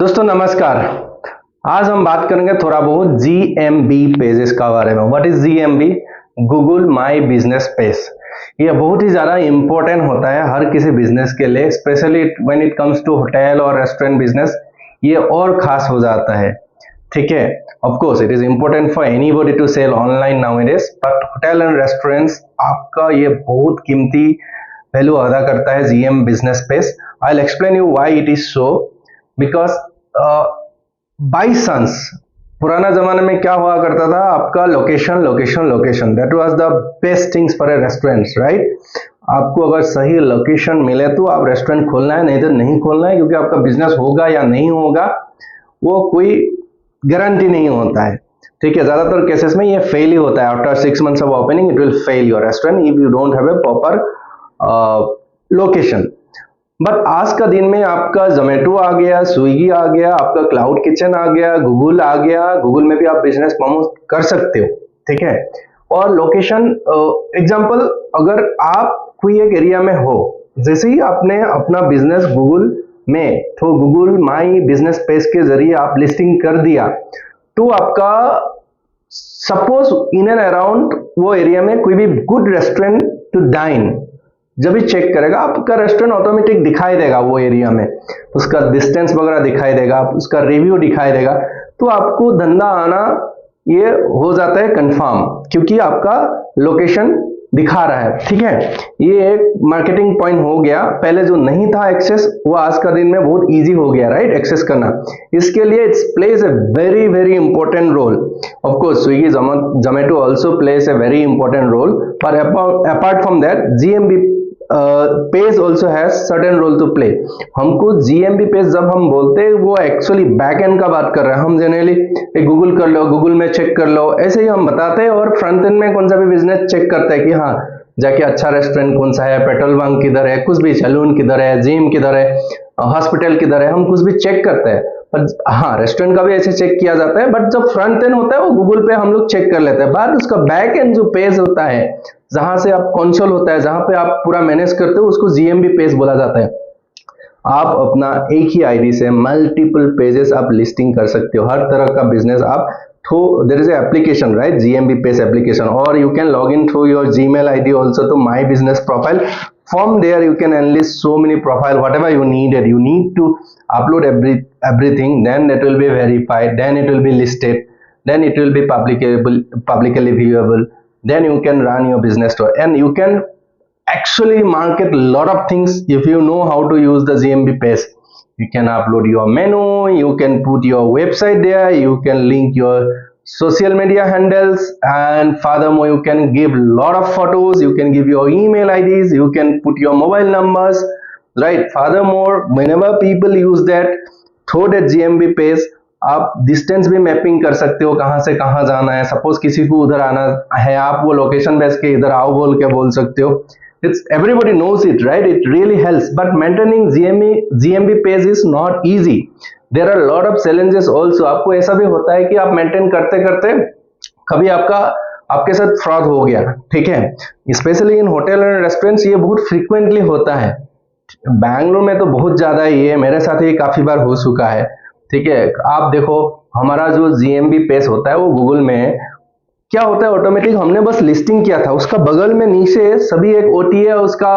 दोस्तों नमस्कार। आज हम बात करेंगे थोड़ा बहुत GMB पेजेस का बारे में। What is GMB? Google my business page. ये बहुत ही ज़्यादा इंपॉर्टेंट होता है हर किसी बिजनेस के लिए, specially when it comes to hotel और रेस्टोरेंट बिजनेस। ये और खास हो जाता है, ठीक है। Of course it is important for anybody to sell online nowadays, but hotel and restaurants आपका ये बहुत कीमती वैल्यू अदा करता है GM business page. I will explain you why it is so. Because by chance पुराना जमाने में क्या हुआ करता था, आपका location location location, that was the best things for a restaurant, right. आपको अगर सही लोकेशन मिले तो आप रेस्टोरेंट खोलना है, नहीं तो नहीं खोलना है, क्योंकि आपका बिजनेस होगा या नहीं होगा वो कोई गारंटी नहीं होता है, ठीक है। ज्यादातर केसेस में ये फेल ही होता है। After 6 months of opening it will fail your restaurant if you don't have a proper location. But आज का दिन में आपका जोमेटो आ गया, स्विगी आ गया, आपका क्लाउड किचन आ गया, गूगल आ गया। गूगल में भी आप बिजनेस प्रमोट कर सकते हो, ठीक है। और लोकेशन एग्जांपल, अगर आप कोई एक एरिया में हो, जैसे ही आपने अपना बिजनेस गूगल में तो गूगल माई बिजनेस पेज के जरिए आप लिस्टिंग कर दिया, तो आपका सपोज इन एंड अराउंड वो एरिया में कोई भी गुड रेस्टोरेंट टू डाइन जब भी चेक करेगा, आपका रेस्टोरेंट ऑटोमेटिक दिखाई देगा वो एरिया में, उसका डिस्टेंस वगैरह दिखाई देगा, उसका रिव्यू दिखाई देगा, तो आपको धंधा आना ये हो जाता है कंफर्म, क्योंकि आपका लोकेशन दिखा रहा है, ठीक है। ये एक मार्केटिंग पॉइंट हो गया। पहले जो नहीं था एक्सेस, वो आज का दिन में बहुत इजी हो गया, राइट, एक्सेस करना। इसके लिए it's plays a very very important role. Of course Swiggy Zomato also plays a very important role, पर apart from that GMB page also has certain role to play. हमको GMB पेज जब हम बोलते हैं, वो एक्चुअली बैक एंड का बात कर रहे हैं। हम जनरली गूगल कर लो, गूगल में चेक कर लो, ऐसे ही हम बताते हैं। और फ्रंट एंड में कौन सा भी बिजनेस चेक करता है कि हाँ जाके अच्छा रेस्टोरेंट कौन सा है, पेट्रोल पंप किधर है, कुछ भी सैलून किधर है, जिम किधर है, हॉस्पिटल किधर है, हम कुछ भी चेक करते हैं। पर हाँ, रेस्टोरेंट का भी ऐसे चेक किया जाता है, बट जब फ्रंट एंड होता है वो गूगल पे हम लोग चेक कर लेते हैं। बट उसका बैक एंड जो पेज होता है, जहां से आप कंसोल होता है, जहां पे आप पूरा मैनेज करते हो, उसको GMB पेज बोला जाता है। आप अपना एक ही आईडी से मल्टीपल पेजेस आप लिस्टिंग कर सकते हो, हर तरह का बिजनेस आप through there is application, right, GMB page application, और you can log in through your Gmail ID also to my business profile. From there you can enlist so many profile, whatever you needed. You need to upload everything, then it will be verified, then it will be listed, then it will be publicly viewable, then you can run your business store, and you can actually market a lot of things if you know how to use the GMB page. You can upload your menu, you can put your website there, you can link your social media handles, and furthermore you can give a lot of photos, you can give your email IDs, you can put your mobile numbers, right. Furthermore, whenever people use that through that GMB page, आप distance भी mapping कर सकते हो, कहां से कहां जाना है। सपोज किसी को उधर आना है, आप वो लोकेशन भेज के इधर आओ बोल के बोल सकते हो। It's everybody knows it, right? It really helps, but maintaining GMB page is not easy. There are a lot of challenges also. आपको ऐसा भी होता है कि आप मेंटेन करते करते कभी आपके साथ फ्रॉड हो गया, ठीक है। Specially in hotel and restaurants ये बहुत फ्रीक्वेंटली होता है। बैंगलोर में तो बहुत ज्यादा ही है, मेरे साथ ये काफी बार हो चुका है, ठीक है। आप देखो, हमारा जो GMB पेज होता है वो गूगल में क्या होता है, ऑटोमेटिक हमने बस लिस्टिंग किया था, उसका बगल में नीचे सभी एक OTA उसका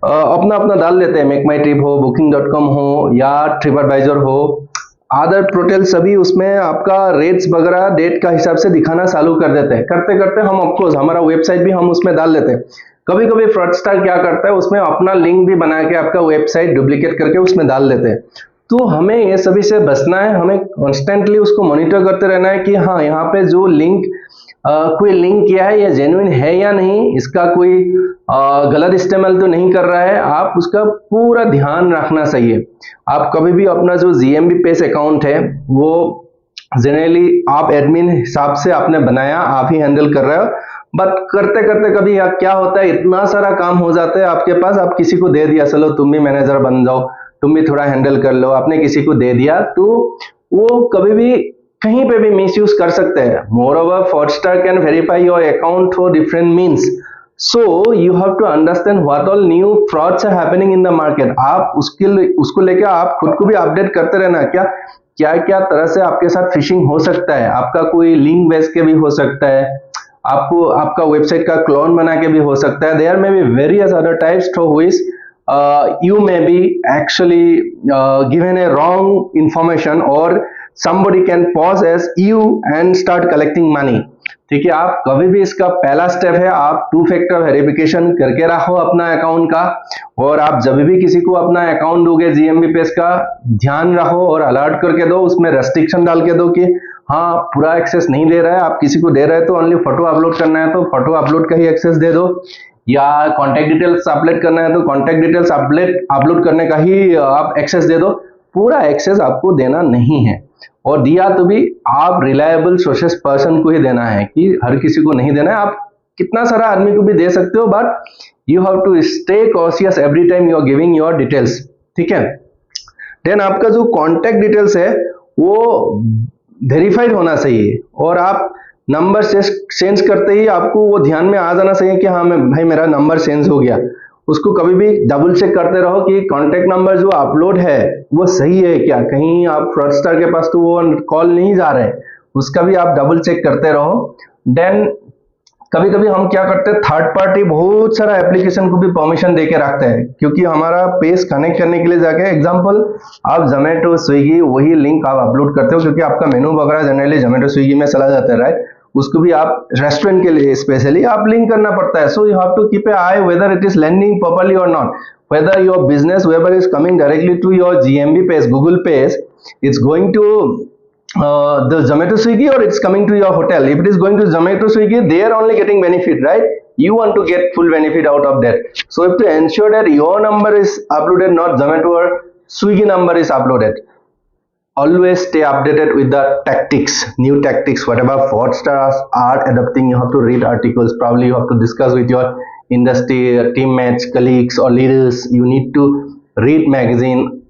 अपना अपना डाल लेते हैं। मेक माई ट्रिप हो, booking.com हो, या TripAdvisor हो, अदर पोर्टल, सभी उसमें आपका रेट्स वगैरह डेट का हिसाब से दिखाना चालू कर देते हैं। करते करते हम ऑफकोर्स हमारा वेबसाइट भी हम उसमें डाल देते हैं। कभी कभी फ्रॉडस्टर क्या करता है, उसमें अपना लिंक भी बना के आपका वेबसाइट डुप्लीकेट करके उसमें डाल देते हैं। तो हमें ये सभी से बचना है, हमें कॉन्स्टेंटली उसको मॉनिटर करते रहना है कि हाँ यहाँ पे जो लिंक कोई लिंक किया है, ये जेन्युइन है या नहीं, इसका कोई गलत इस्तेमाल तो नहीं कर रहा है। आप उसका पूरा ध्यान रखना चाहिए। आप कभी भी अपना जो GMB पेज अकाउंट है वो जनरली आप एडमिन हिसाब से आपने बनाया, आप ही हैंडल कर रहे हो, बट करते करते कभी क्या होता है, इतना सारा काम हो जाता है आपके पास, आप किसी को दे दिया, चलो तुम भी मैनेजर बन जाओ, तुम भी थोड़ा हैंडल कर लो, आपने किसी को दे दिया, तो वो कभी भी कहीं पे भी मिसयूज कर सकते हैं। More over, fraudster can verify your account through different means, So you have to understand what all new frauds are happening in the market. आप उसको लेके आप खुद को भी अपडेट करते रहना, क्या क्या क्या तरह से आपके साथ फिशिंग हो सकता है, आपका कोई लिंक बेच के भी हो सकता है, आपको आपका वेबसाइट का क्लोन बना के भी हो सकता है. There may be various other types through which you may be actually given a wrong information or somebody can pose as you and start collecting money. ठीक है, आप कभी भी इसका पहला स्टेप है, आप टू फैक्टर वेरिफिकेशन करके रखो अपना अकाउंट का, और आप जब भी किसी को अपना अकाउंट दोगे जीएमबी पेज का, ध्यान रखो और अलर्ट करके दो, उसमें रेस्ट्रिक्शन डाल के दो कि हाँ पूरा एक्सेस नहीं दे रहा है, आप किसी को दे रहे हैं तो ओनली फोटो अपलोड करना है तो फोटो अपलोड का ही एक्सेस दे दो, या कॉन्टैक्ट डिटेल्स अपलोड करना है तो कॉन्टैक्ट डिटेल्स अपलोड करने का ही आप एक्सेस दे दो. पूरा एक्सेस आपको देना नहीं है, और दिया तो भी आप रिलायबल सोर्सेस पर्सन को ही देना है, कि हर किसी को नहीं देना है. आप कितना सारा आदमी को भी दे सकते हो, but you have to stay cautious every time you are giving your details. ठीक है, देन आपका जो कॉन्टैक्ट डिटेल्स है वो वेरीफाइड होना चाहिए, और आप नंबर चेंज करते ही आपको वो ध्यान में आ जाना चाहिए कि हाँ भाई मेरा नंबर चेंज हो गया. उसको कभी भी डबल चेक करते रहो कि कॉन्टैक्ट नंबर जो अपलोड है वो सही है क्या, कहीं आप फ्रॉडस्टर के पास तो वो कॉल नहीं जा रहे, उसका भी आप डबल चेक करते रहो. देन कभी कभी हम क्या करते हैं, थर्ड पार्टी बहुत सारा एप्लीकेशन को भी परमिशन देके रखते हैं, क्योंकि हमारा पेज कनेक्ट करने के लिए जाके एग्जांपल आप जोमेटो स्विगी वही लिंक आप अपलोड करते हो, क्योंकि आपका मेनू वगैरह जनरली जोमेटो स्विगी में चला जाता है, राइट. उसको भी आप रेस्टोरेंट के लिए स्पेशली आप लिंक करना पड़ता है. So you have to keep a eye whether it is landing properly और not, whether your business whoever is coming directly to your GMB page, Google page, it's going to the Zomato Swiggy or it's coming to your hotel. If it is going to Zomato Swiggy, they are only getting benefit, right? You want to get full benefit out of that. So if to ensure that your number is uploaded, not Zomato or Swiggy number is uploaded, always stay updated with the tactics, new tactics, whatever fraudsters are adopting. You have to read articles, probably you have to discuss with your industry teammates, colleagues or leaders. You need to read magazine,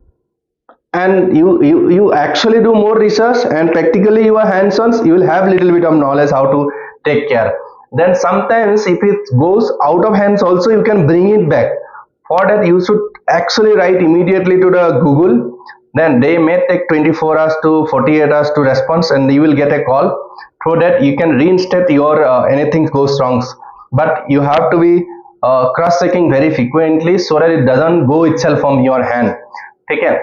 and you actually do more research, and practically you are hands-on, you will have little bit of knowledge how to take care. Then sometimes if it goes out of hands also, you can bring it back. For that you should actually write immediately to the Google, then they may take 24 hours to 48 hours to respond, and you will get a call. Through that you can reinstate your anything goes wrong, but you have to be cross checking very frequently so that it doesn't go itself from your hand. ठीक है,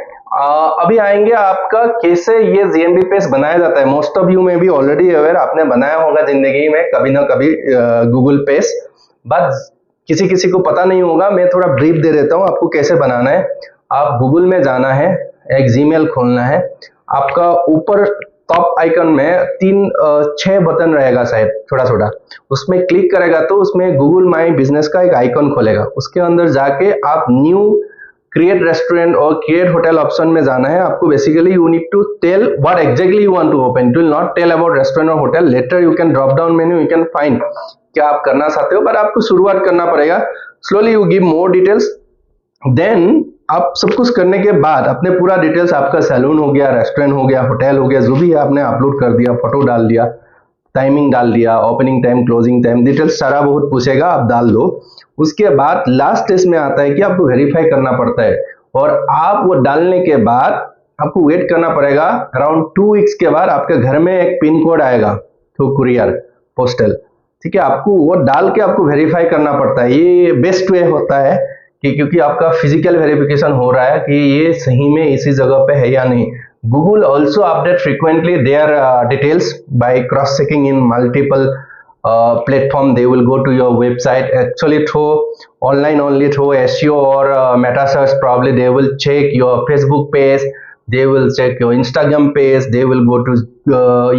अभी आएंगे आपका कैसे ये GMB page बनाया जाता है. मोस्ट ऑफ यू में भी ऑलरेडी अवेयर, आपने बनाया होगा जिंदगी में कभी ना कभी गूगल पेज, बट किसी किसी को पता नहीं होगा. मैं थोड़ा ब्रीफ दे देता हूँ आपको कैसे बनाना है. आप गूगल में जाना है, एक जीमेल खोलना है, आपका ऊपर टॉप आइकन में 6 बटन रहेगा शायद छोटा छोटा, उसमें क्लिक करेगा तो उसमें गूगल माई बिजनेस का एक आइकन खोलेगा. उसके अंदर जाके आप न्यू क्रिएट रेस्टोरेंट और क्रिएट होटल ऑप्शन में जाना है. आपको basically you need to tell what exactly you want to open. It will not tell about restaurant और hotel. Later you can drop down menu, you can find क्या आप करना चाहते हो, पर आपको शुरुआत करना पड़ेगा. Slowly you give more details. Then आप सब कुछ करने के बाद अपने पूरा डिटेल्स, आपका सैलून हो गया, रेस्टोरेंट हो गया, होटल हो गया, जो भी है आपने अपलोड कर दिया, फोटो डाल दिया, टाइमिंग डाल दिया, opening time, closing time, details सारा बहुत पूछेगा, आप डाल दो. उसके बाद लास्ट स्टेज में आता है कि आपको वेरीफाई करना पड़ता है, और आप वो डालने के बाद आपको वेट करना पड़ेगा. अराउंड 2 वीक्स के बाद आपके घर में एक पिन कोड आएगा थ्रू कुरियर पोस्टल. ठीक है, आपको वो डाल के आपको वेरीफाई करना पड़ता है. ये बेस्ट वे होता है कि क्योंकि आपका फिजिकल वेरिफिकेशन हो रहा है कि ये सही में इसी जगह पे है या नहीं. Google also update frequently their details by cross checking in multiple platform. They will go to your website actually through online, only through SEO or meta search. Probably they will check your Facebook page, they will check your Instagram page, they will go to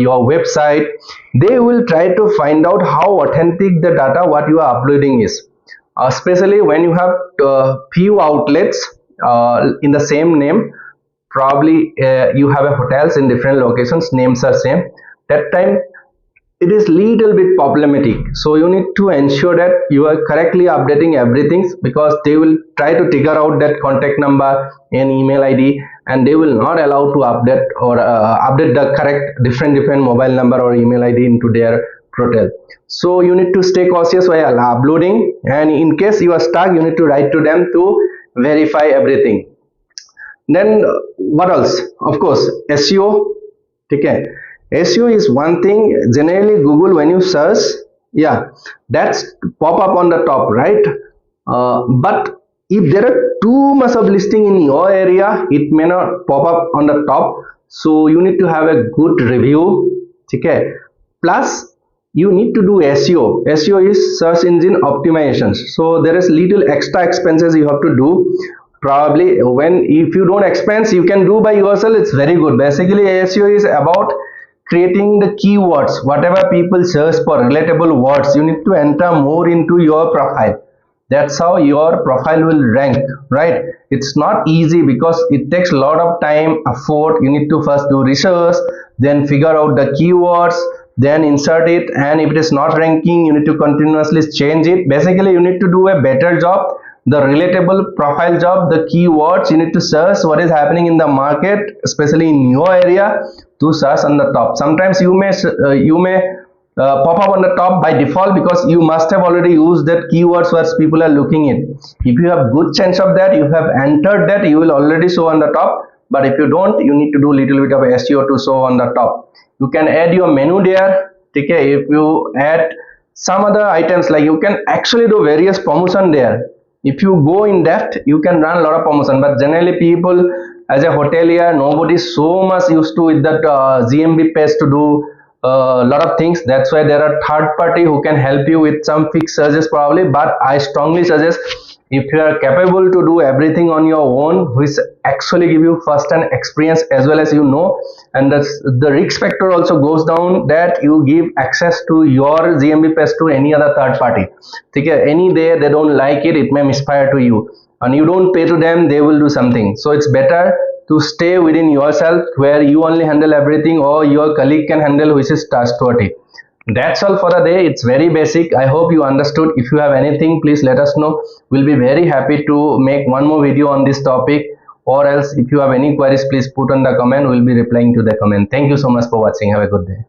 your website. They will try to find out how authentic the data what you are uploading is. Especially when you have few outlets in the same name, probably you have a hotels in different locations, names are same, that time it is little bit problematic. So you need to ensure that you are correctly updating everything, because they will try to figure out that contact number and email ID, and they will not allow to update or update the correct different mobile number or email ID into their Protel. So you need to stay cautious while uploading, and in case you are stuck, you need to write to them to verify everything. Then what else? Of course, SEO. Okay, SEO is one thing. Generally Google, when you search, yeah, that's pop up on the top, right? But if there are too much of listing in your area, it may not pop up on the top. So you need to have a good review. Okay, plus you need to do SEO. SEO is search engine optimization, so there is little extra expenses you have to do. Probably when if you don't expense, you can do by yourself, it's very good. Basically SEO is about creating the keywords, whatever people search for, relatable words, you need to enter more into your profile. That's how your profile will rank, right? It's not easy because it takes a lot of time, effort. You need to first do research, then figure out the keywords, then insert it, and if it is not ranking, you need to continuously change it. Basically you need to do a better job, the relatable profile job, the keywords. You need to search what is happening in the market, especially in your area, to search on the top. Sometimes you may pop up on the top by default because you must have already used that keywords where people are looking at. If you have good chance of that, you have entered that, you will already show on the top. But if you don't, you need to do little bit of SEO to show on the top. You can add your menu there. Okay, if you add some other items, like you can actually do various promotion there. If you go in depth, you can run a lot of promotion. But generally people, as a hotelier, nobody is so much used to with that GMB page to do a lot of things. That's why there are third party who can help you with some fixed searches probably. But I strongly suggest, if you are capable to do everything on your own, which actually give you first hand experience as well as, and the risk factor also goes down, that you give access to your GMB page to any other third party. Okay, any day they don't like it, it may misfire to you, and you don't pay to them, they will do something. So it's better to stay within yourself, where you only handle everything, or your colleague can handle, which is trustworthy. That's all for the day. It's very basic. I hope you understood. If you have anything, please let us know. We'll be very happy to make one more video on this topic, or else if you have any queries, please put on the comment. We'll be replying to the comment. Thank you so much for watching. Have a good day.